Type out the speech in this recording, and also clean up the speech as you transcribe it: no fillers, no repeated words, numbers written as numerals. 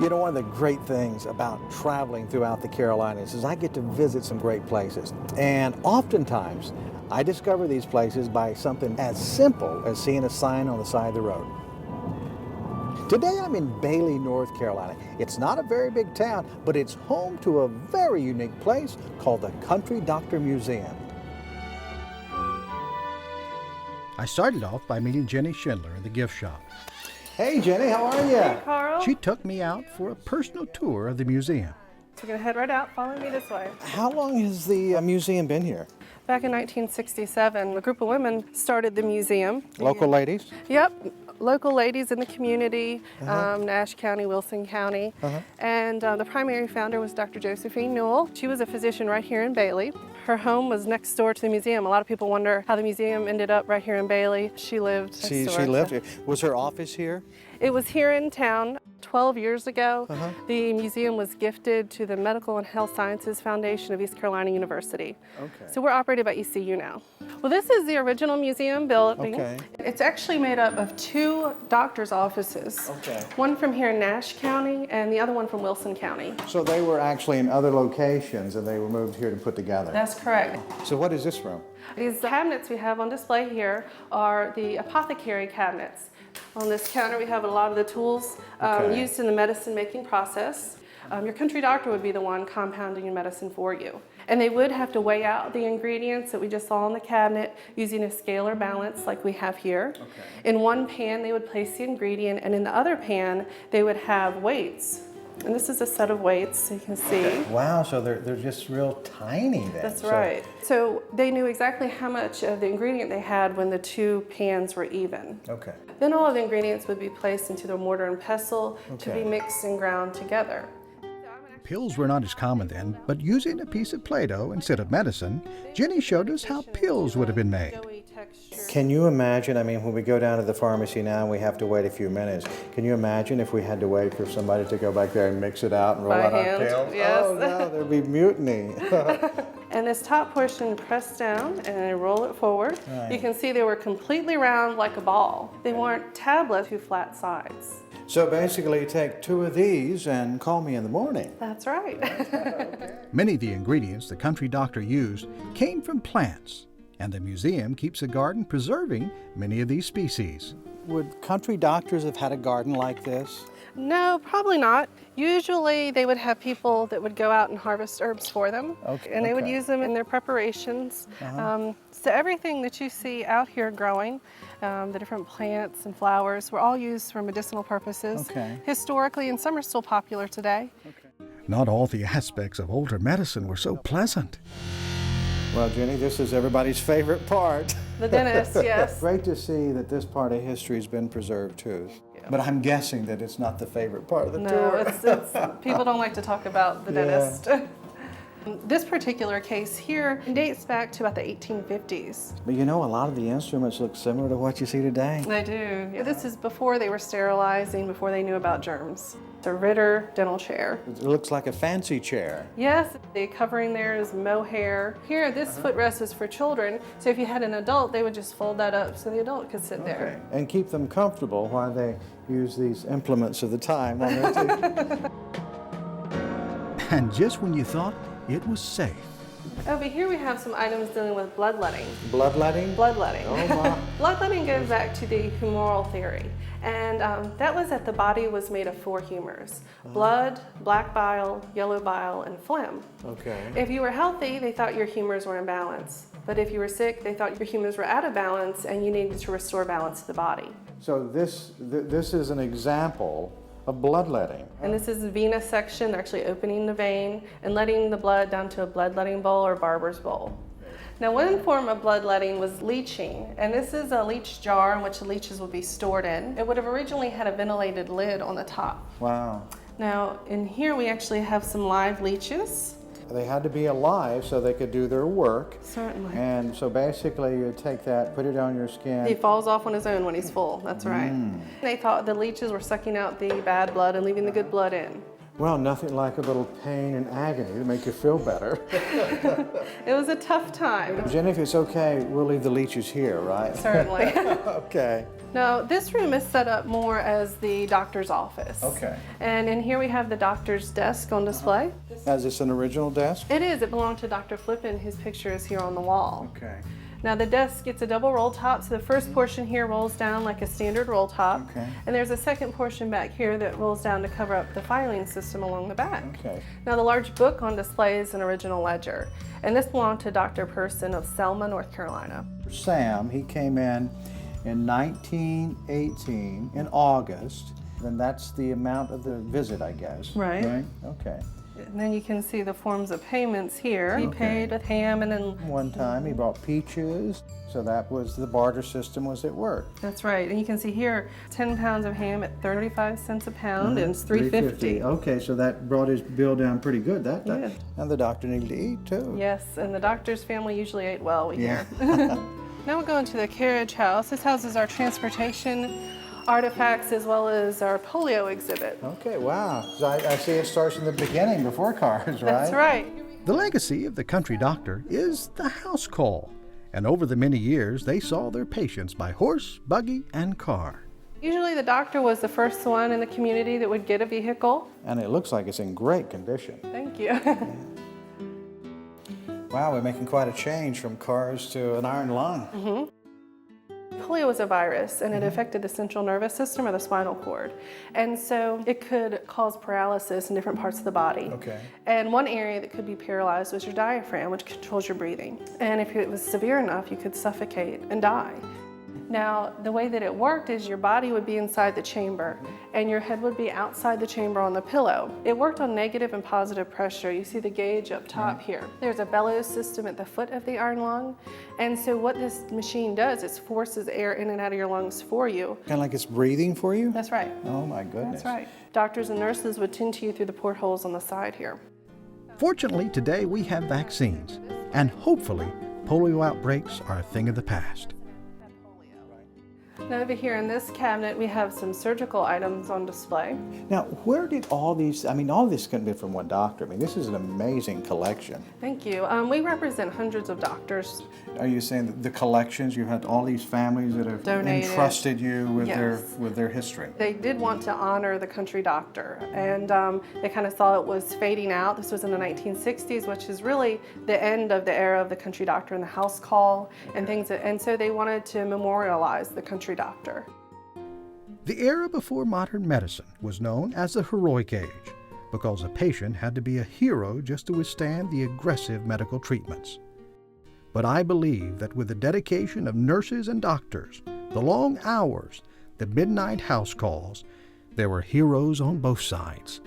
You know, one of the great things about traveling throughout the Carolinas is I get to visit some great places. And oftentimes, I discover these places by something as simple as seeing a sign on the side of the road. Today I'm in Bailey, North Carolina. It's not a very big town, but it's home to a very unique place called the Country Doctor Museum. I started off by meeting Jenny Schindler in the gift shop. Hey Jenny, how are you? Hey Carl. She took me out for a personal tour of the museum. So you're gonna head right out, follow me this way. How long has the museum been here? Back in 1967, a group of women started the museum. Local ladies? Yep, local ladies in the community, Nash County, Wilson County. And the primary founder was Dr. Josephine Newell. She was a physician right here in Bailey. Her home was next door to the museum. A lot of people wonder how the museum ended up right here in Bailey. She lived next door. She lived here. Was her office here? It was here in town. 12 years ago, the museum was gifted to the Medical and Health Sciences Foundation of East Carolina University. Okay. So we're operated by ECU now. Well, this is the original museum building. Okay. It's actually made up of two doctor's offices. Okay. One from here in Nash County and the other one from Wilson County. So they were actually in other locations and they were moved here to put together. That's correct. So what is this room? These cabinets we have on display here are the Apothecary cabinets. On this counter we have a lot of the tools used in the medicine making process. Your country doctor would be the one compounding your medicine for you. And they would have to weigh out the ingredients that we just saw on the cabinet using a scale or balance like we have here. In one pan they would place the ingredient, and in the other pan they would have weights. And this is a set of weights, so you can see. Wow, so they're just real tiny then. That's right. So they knew exactly how much of the ingredient they had when the two pans were even. Okay. Then all of the ingredients would be placed into the mortar and pestle to be mixed and ground together. Pills were not as common then, but using a piece of Play-Doh instead of medicine, Jenny showed us how pills would have been made. Can you imagine, I mean, when we go down to the pharmacy now and we have to wait a few minutes, can you imagine if we had to wait for somebody to go back there and mix it out and roll out our pills? Yes. Oh no, there'd be mutiny. And this top portion pressed down and then roll it forward. Right. You can see they were completely round like a ball. They weren't tablets with flat sides. So basically you take two of these and call me in the morning. That's right. Many of the ingredients the country doctor used came from plants, and the museum keeps a garden preserving many of these species. Would country doctors have had a garden like this? No, probably not. Usually they would have people that would go out and harvest herbs for them. And they would use them in their preparations. So everything that you see out here growing, the different plants and flowers, were all used for medicinal purposes. Historically, and some are still popular today. Not all the aspects of older medicine were so pleasant. Well, Jenny, this is everybody's favorite part. The dentist, yes. Great to see that this part of history has been preserved too. But I'm guessing that it's not the favorite part of the tour. No, people don't like to talk about the dentist. This particular case here dates back to about the 1850s. But you know, a lot of the instruments look similar to what you see today. They do. Yeah, this is before they were sterilizing, before they knew about germs. It's a Ritter dental chair. It looks like a fancy chair. Yes, the covering there is mohair. Here, this footrest is for children, so if you had an adult, they would just fold that up so the adult could sit there. And keep them comfortable while they use these implements of the time on their teeth. And just when you thought it was safe. Over here we have some items dealing with bloodletting. Bloodletting? Bloodletting. Oh my. Bloodletting goes back to the humoral theory. And that was that the body was made of four humors: blood, black bile, yellow bile, and phlegm. If you were healthy, they thought your humors were in balance. But if you were sick, they thought your humors were out of balance and you needed to restore balance to the body. So this is an example of bloodletting. And this is the venous section. They're actually opening the vein and letting the blood down to a bloodletting bowl or barber's bowl. Now, one form of bloodletting was leaching, and this is a leach jar in which the leeches would be stored in. It would have originally had a ventilated lid on the top. Wow. Now, in here we actually have some live leeches. They had to be alive so they could do their work. Certainly. And so basically you take that, put it on your skin. He falls off on his own when he's full, that's right. They thought the leeches were sucking out the bad blood and leaving the good blood in. Well, nothing like a little pain and agony to make you feel better. It was a tough time. Jenny, if it's okay, we'll leave the leeches here, right? Certainly. Okay. Now, this room is set up more as the doctor's office. Okay. And in here we have the doctor's desk on display. Is this an original desk? It is. It belonged to Dr. Flippin. His picture is here on the wall. Okay. Now the desk gets a double roll top, so the first portion here rolls down like a standard roll top. Okay. And there's a second portion back here that rolls down to cover up the filing system along the back. Okay. Now the large book on display is an original ledger, and this belonged to Dr. Person of Selma, North Carolina. Sam, he came in 1918 in August. Then that's the amount of the visit, I guess. Right. Okay. And then you can see the forms of payments here. He Okay. paid with ham and then... One time he bought peaches, so that was the barter system was at work. That's right. And you can see here 10 pounds of ham at 35 cents a pound, and it's $3.50. Okay, so that brought his bill down pretty good. That Yeah. And the doctor needed to eat too. Yes, and the doctor's family usually ate well, we Yeah. hear. Now we're going to the Carriage House. This houses our transportation artifacts as well as our polio exhibit. Okay, wow. So I see it starts in the beginning before cars, right? That's right. The legacy of the country doctor is the house call, and over the many years they saw their patients by horse, buggy, and car. Usually the doctor was the first one in the community that would get a vehicle. And it looks like it's in great condition. Thank you. Wow, we're making quite a change from cars to an iron lung. Polio was a virus, and it affected the central nervous system or the spinal cord. And so it could cause paralysis in different parts of the body. Okay. And one area that could be paralyzed was your diaphragm, which controls your breathing. And if it was severe enough, you could suffocate and die. Now, the way that it worked is your body would be inside the chamber and your head would be outside the chamber on the pillow. It worked on negative and positive pressure. You see the gauge up top here. There's a bellows system at the foot of the iron lung. And so what this machine does is forces air in and out of your lungs for you. Kind of like it's breathing for you? That's right. Oh my goodness. That's right. Doctors and nurses would tend to you through the portholes on the side here. Fortunately, today we have vaccines, and hopefully polio outbreaks are a thing of the past. Now over here in this cabinet, we have some surgical items on display. Now, where did all these, all this couldn't be from one doctor. This is an amazing collection. Thank you. We represent hundreds of doctors. Are you saying that the collections, you had all these families that have Donated. entrusted you with Yes. their history? They did want to honor the country doctor, and they kind of saw it was fading out. This was in the 1960s, which is really the end of the era of the country doctor and the house call and things. And so they wanted to memorialize the country doctor. The era before modern medicine was known as the heroic age because a patient had to be a hero just to withstand the aggressive medical treatments. But I believe that with the dedication of nurses and doctors, the long hours, the midnight house calls, there were heroes on both sides.